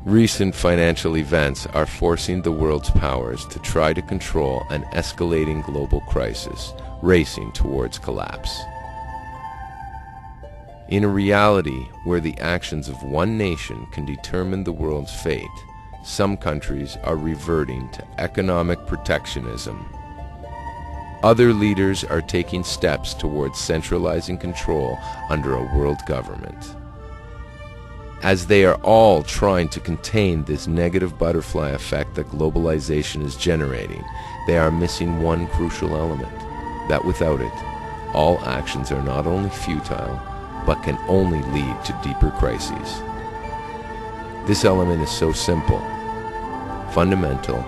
Recent financial events are forcing the world's powers to try to control an escalating global crisis, racing towards collapse. In a reality where the actions of one nation can determine the world's fate, some countries are reverting to economic protectionism. Other leaders are taking steps towards centralizing control under a world government. As they are all trying to contain this negative butterfly effect that globalization is generating, they are missing one crucial element, that without it, all actions are not only futile, but can only lead to deeper crises. This element is so simple, fundamental,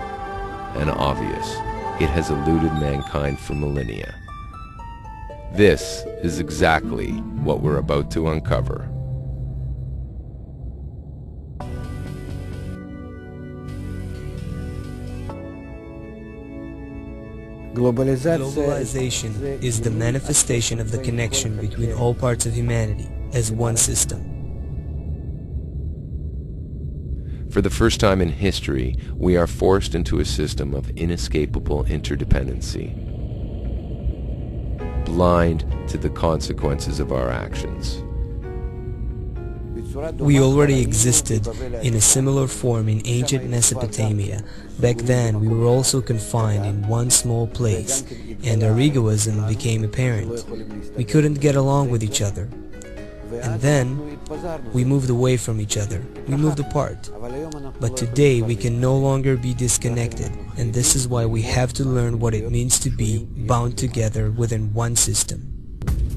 and obvious, it has eluded mankind for millennia. This is exactly what we're about to uncover. Globalization is the manifestation of the connection between all parts of humanity as one system. For the first time in history, we are forced into a system of inescapable interdependency, blind to the consequences of our actions. We already existed in a similar form in ancient Mesopotamia. Back then, we were also confined in one small place, and our egoism became apparent. We couldn't get along with each other. And then, we moved away from each other. We moved apart. But today, we can no longer be disconnected, and this is why we have to learn what it means to be bound together within one system.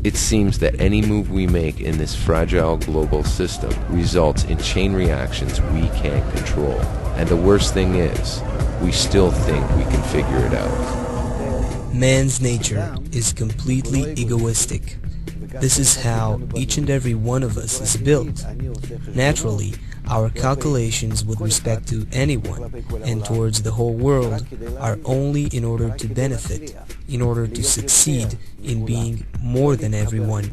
It seems that any move we make in this fragile global system results in chain reactions we can't control. And the worst thing is, we still think we can figure it out. Man's nature is completely egoistic. This is how each and every one of us is built. Naturally, our calculations with respect to anyone and towards the whole world are only in order to benefit, in order to succeed in being more than everyone,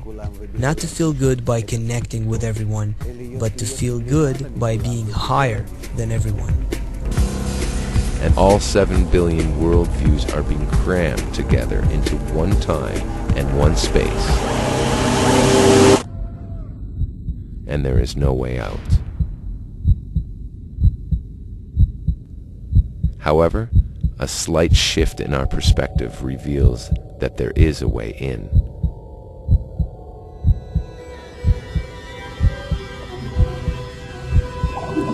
not to feel good by connecting with everyone, but to feel good by being higher than everyone. And all 7 billion worldviews are being crammed together into one time and one space. And there is no way out. However, a slight shift in our perspective reveals that there is a way in.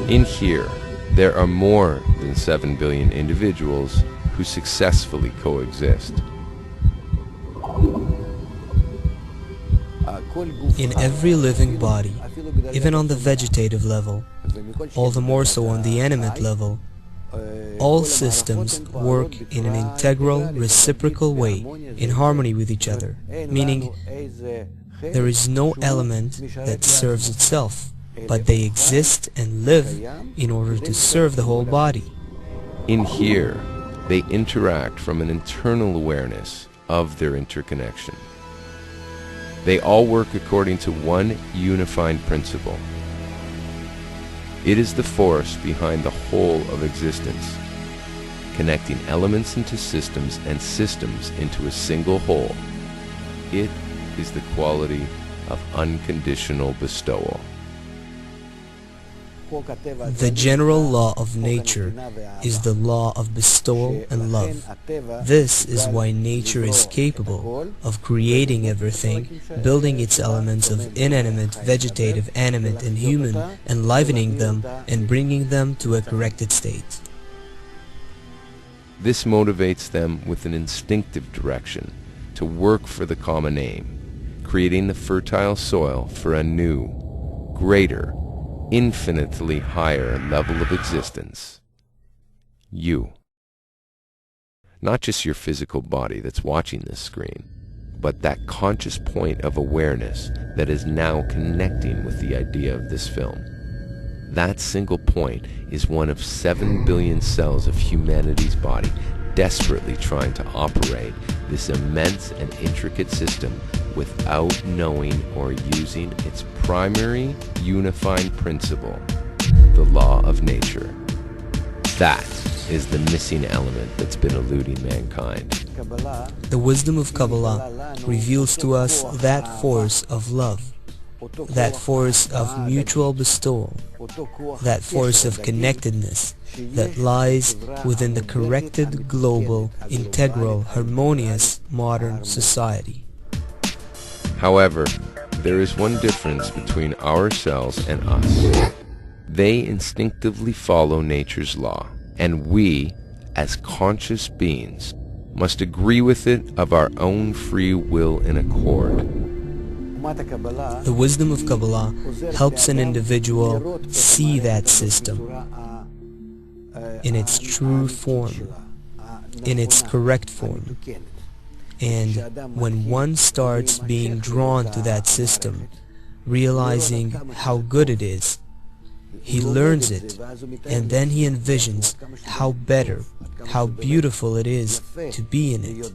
In here, there are more than 7 billion individuals who successfully coexist. In every living body, even on the vegetative level, all the more so on the animate level, all systems work in an integral, reciprocal way, in harmony with each other, meaning there is no element that serves itself, but they exist and live in order to serve the whole body. In here, they interact from an internal awareness of their interconnection. They all work according to one unifying principle. It is the force behind the whole of existence, connecting elements into systems and systems into a single whole. It is the quality of unconditional bestowal. The general law of nature is the law of bestowal and love. This is why nature is capable of creating everything, building its elements of inanimate, vegetative, animate, and human, enlivening them and bringing them to a corrected state. This motivates them with an instinctive direction to work for the common aim, creating the fertile soil for a new, greater, infinitely higher level of existence. You. Not just your physical body that's watching this screen, but that conscious point of awareness that is now connecting with the idea of this film. That single point is one of 7 billion cells of humanity's body desperately trying to operate this immense and intricate system without knowing or using its primary unifying principle, the law of nature. That is the missing element that's been eluding mankind. The wisdom of Kabbalah reveals to us that force of love, that force of mutual bestowal, that force of connectedness that lies within the corrected, global, integral, harmonious modern society. However, there is one difference between ourselves and us. They instinctively follow nature's law, and we, as conscious beings, must agree with it of our own free will in accord. The wisdom of Kabbalah helps an individual see that system in its true form, in its correct form. And when one starts being drawn to that system, realizing how good it is, he learns it, and then he envisions how better, how beautiful it is to be in it.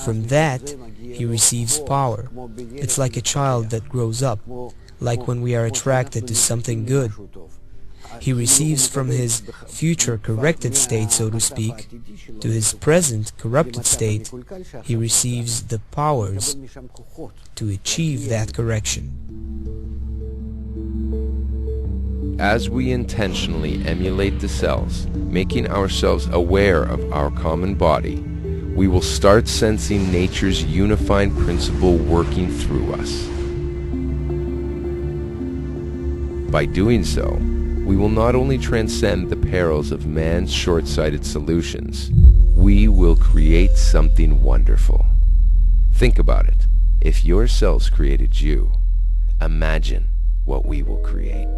From that, he receives power. It's like a child that grows up, like when we are attracted to something good. He receives from his future corrected state, so to speak, to his present corrupted state, he receives the powers to achieve that correction. As we intentionally emulate the cells, making ourselves aware of our common body, we will start sensing nature's unifying principle working through us. By doing so, we will not only transcend the perils of man's short-sighted solutions, we will create something wonderful. Think about it. If your cells created you, imagine what we will create.